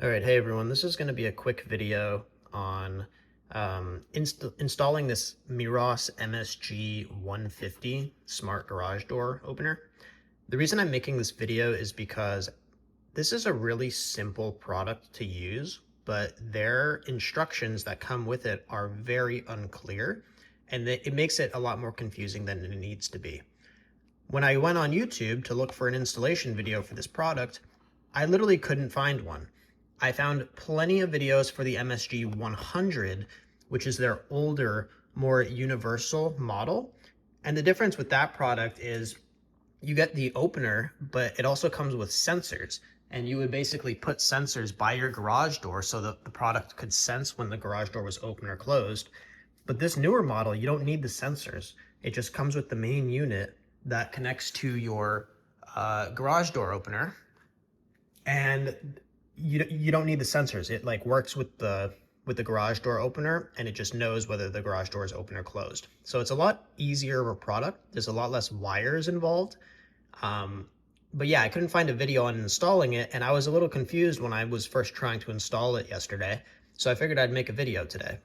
All right, hey everyone, this is going to be a quick video on installing this Meross MSG150 smart garage door opener. The reason I'm making this video is because this is a really simple product to use, but their instructions that come with it are very unclear, and it makes it a lot more confusing than it needs to be. When I went on YouTube to look for an installation video for this product, I literally couldn't find one. I found plenty of videos for the MSG 100, which is their older, more universal model. And the difference with that product is you get the opener, but it also comes with sensors. And you would basically put sensors by your garage door so that the product could sense when the garage door was open or closed. But this newer model, you don't need the sensors. It just comes with the main unit that connects to your garage door opener. And you don't need the sensors. It like works with the garage door opener, and it just knows whether the garage door is open or closed. So it's a lot easier of a product. There's a lot less wires involved. But yeah, I couldn't find a video on installing it, and I was a little confused when I was first trying to install it yesterday. So I figured I'd make a video today.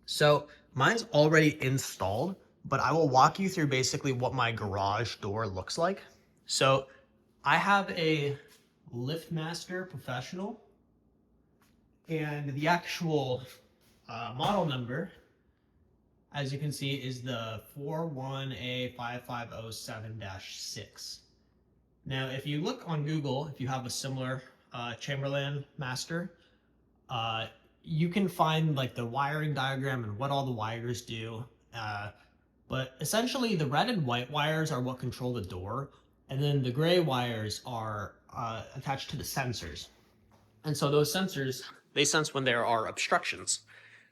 So mine's already installed, but I will walk you through basically what my garage door looks like. So I have a LiftMaster Professional, and the actual model number, as you can see, is the 41A5507-6. Now, if you look on Google, if you have a similar Chamberlain Master, you can find like the wiring diagram and what all the wires do. But essentially, the red and white wires are what control the door, and then the gray wires are attached to the sensors. And so those sensors, they sense when there are obstructions.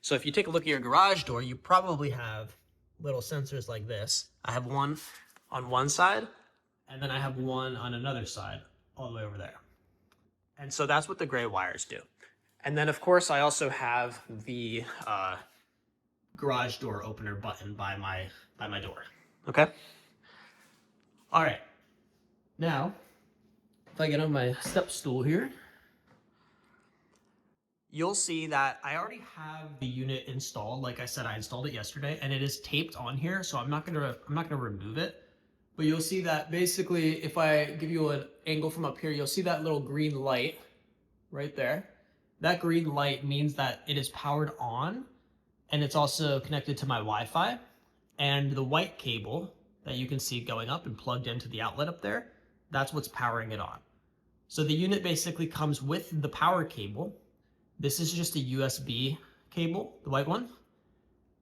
So if you take a look at your garage door, you probably have little sensors like this. I have one on one side, and then I have one on another side, all the way over there. And so that's what the gray wires do. And then of course I also have the garage door opener button by my door. Okay. All right. Now, if I get on my step stool here, you'll see that I already have the unit installed. Like I said, I installed it yesterday, and it is taped on here, so I'm not gonna remove it. But you'll see that basically, if I give you an angle from up here, you'll see that little green light right there. That green light means that it is powered on, and it's also connected to my Wi-Fi. And the white cable that you can see going up and plugged into the outlet up there, that's what's powering it on. So the unit basically comes with the power cable. This is just a USB cable, the white one.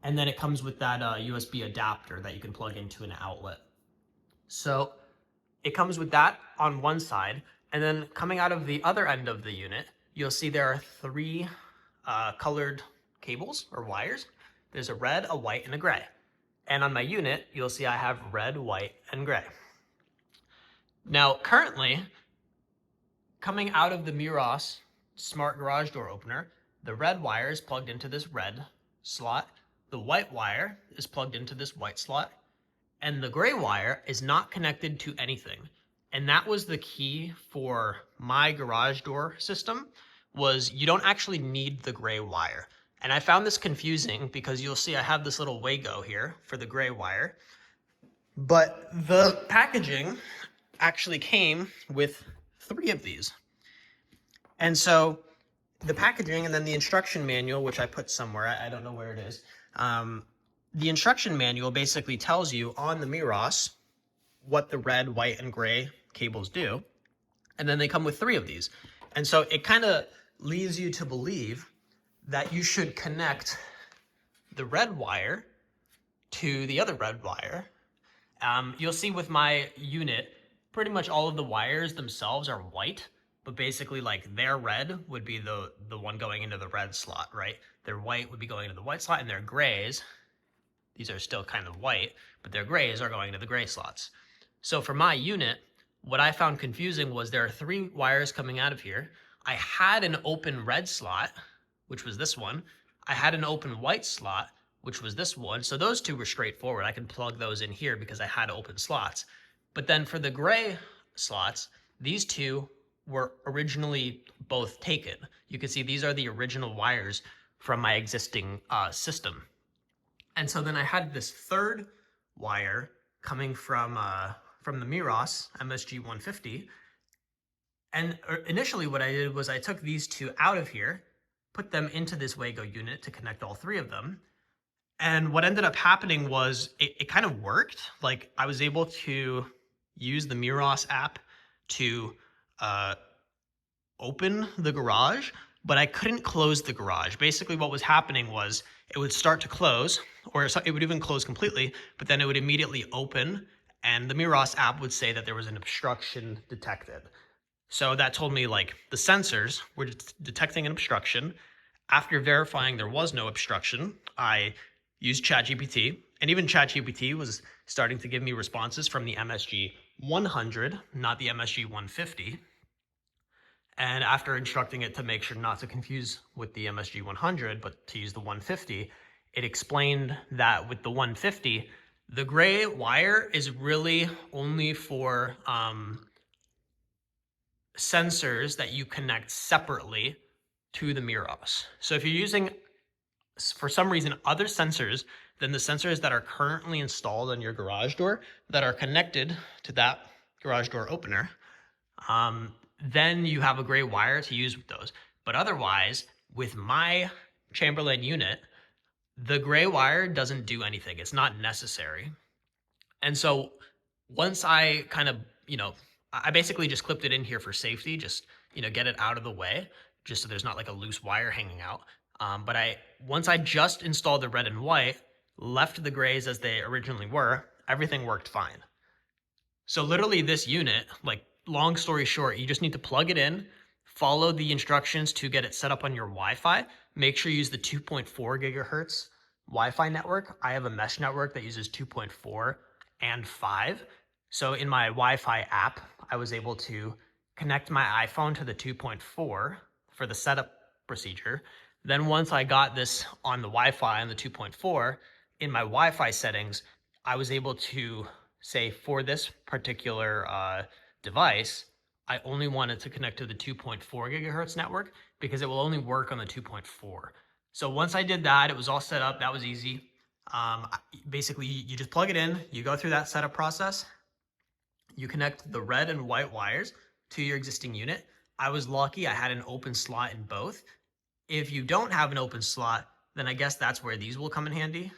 And then it comes with that USB adapter that you can plug into an outlet. So it comes with that on one side. And then coming out of the other end of the unit, you'll see there are three colored cables or wires. There's a red, a white, and a gray. And on my unit, you'll see I have red, white, and gray. Now, currently, coming out of the Meross smart garage door opener, the red wire is plugged into this red slot, the white wire is plugged into this white slot, and the gray wire is not connected to anything. And that was the key for my garage door system, was you don't actually need the gray wire. And I found this confusing because you'll see I have this little Wago here for the gray wire, but the packaging actually came with three of these. And so the packaging and then the instruction manual, which I put somewhere, I don't know where it is. The instruction manual basically tells you on the Meross what the red, white, and gray cables do. And then they come with three of these. And so it kind of leads you to believe that you should connect the red wire to the other red wire. You'll see with my unit, pretty much all of the wires themselves are white, but basically like their red would be the one going into the red slot, right? Their white would be going into the white slot, and their grays, these are still kind of white, but their grays are going into the gray slots. So for my unit, what I found confusing was there are three wires coming out of here. I had an open red slot, which was this one. I had an open white slot, which was this one. So those two were straightforward. I can plug those in here because I had open slots. But then for the gray slots, these two were originally both taken. You can see these are the original wires from my existing system. And so then I had this third wire coming from the Meross MSG150. And initially what I did was I took these two out of here, put them into this Wago unit to connect all three of them. And what ended up happening was it kind of worked. Like I was able to use the Meross app to open the garage, but I couldn't close the garage. Basically what was happening was it would start to close, or it would even close completely, but then it would immediately open, and the Meross app would say that there was an obstruction detected. So that told me like the sensors were detecting an obstruction. After verifying there was no obstruction, I used ChatGPT, and even ChatGPT was starting to give me responses from the MSG 100, not the MSG 150. And after instructing it to make sure not to confuse with the MSG 100, but to use the 150, it explained that with the 150, the gray wire is really only for sensors that you connect separately to the Meross. So if you're using, for some reason, other sensors than the sensors that are currently installed on your garage door that are connected to that garage door opener, then you have a gray wire to use with those. But otherwise, with my Chamberlain unit, the gray wire doesn't do anything. It's not necessary. And so once I kind of, I basically just clipped it in here for safety, just, get it out of the way, just so there's not like a loose wire hanging out. But once I just installed the red and white, left the grays as they originally were, everything worked fine. So literally this unit, like long story short, you just need to plug it in, follow the instructions to get it set up on your Wi-Fi. Make sure you use the 2.4 gigahertz Wi-Fi network. I have a mesh network that uses 2.4 and 5. So in my Wi-Fi app, I was able to connect my iPhone to the 2.4 for the setup procedure. Then once I got this on the Wi-Fi on the 2.4, in my Wi-Fi settings, I was able to say for this particular device, I only wanted to connect to the 2.4 gigahertz network because it will only work on the 2.4. So once I did that, it was all set up. That was easy. Basically, you just plug it in, you go through that setup process, you connect the red and white wires to your existing unit. I was lucky, I had an open slot in both. If you don't have an open slot, then I guess that's where these will come in handy.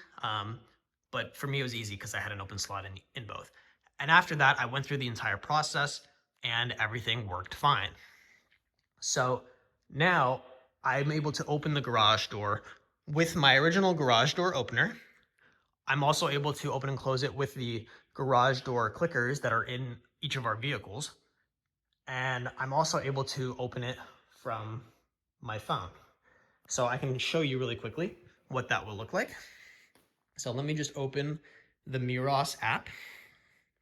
But for me, it was easy because I had an open slot in both. And after that, I went through the entire process and everything worked fine. So now I'm able to open the garage door with my original garage door opener. I'm also able to open and close it with the garage door clickers that are in each of our vehicles. And I'm also able to open it from my phone. So I can show you really quickly what that will look like. So let me just open the Meross app,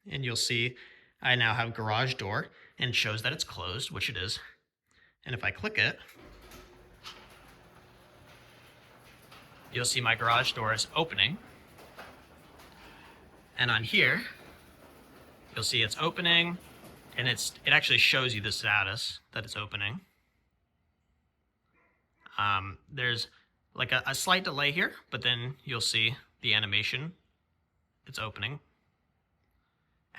and you'll see I now have garage door, and it shows that it's closed, which it is. And if I click it, you'll see my garage door is opening. And on here, you'll see it's opening, and it actually shows you the status that it's opening. There's like a slight delay here, but then you'll see the animation, it's opening.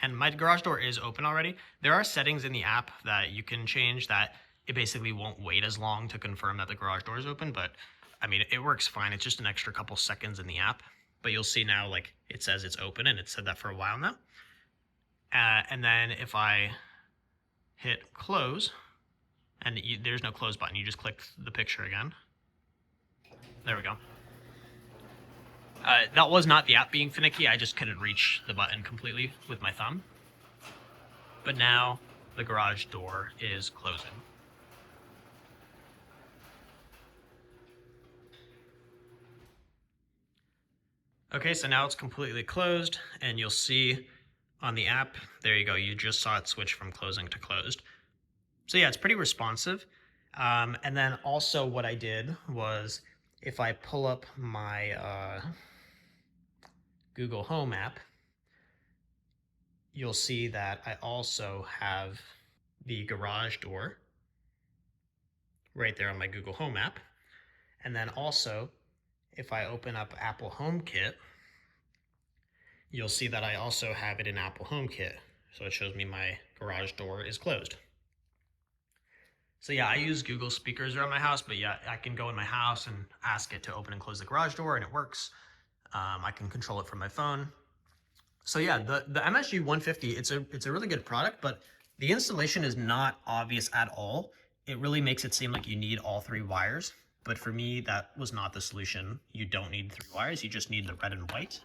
And my garage door is open already. There are settings in the app that you can change that it basically won't wait as long to confirm that the garage door is open, but I mean, it works fine. It's just an extra couple seconds in the app, but you'll see now like it says it's open, and it's said that for a while now. And then if I hit close, and there's no close button, you just click the picture again. There we go. That was not the app being finicky, I just couldn't reach the button completely with my thumb. But now the garage door is closing. Okay, so now it's completely closed, and you'll see on the app, there you go, you just saw it switch from closing to closed. So yeah, it's pretty responsive. And then also what I did was, if I pull up my Google Home app, you'll see that I also have the garage door right there on my Google Home app. And then also, if I open up Apple HomeKit, you'll see that I also have it in Apple HomeKit. So it shows me my garage door is closed. So yeah, I use Google speakers around my house, but yeah, I can go in my house and ask it to open and close the garage door and it works. I can control it from my phone. So yeah, the MSG150, it's a really good product, but the installation is not obvious at all. It really makes it seem like you need all 3 wires. But for me, that was not the solution. You don't need 3 wires, you just need the red and white,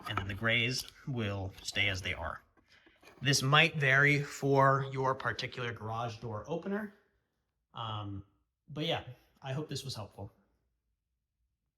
and then the grays will stay as they are. This might vary for your particular garage door opener. But yeah, I hope this was helpful.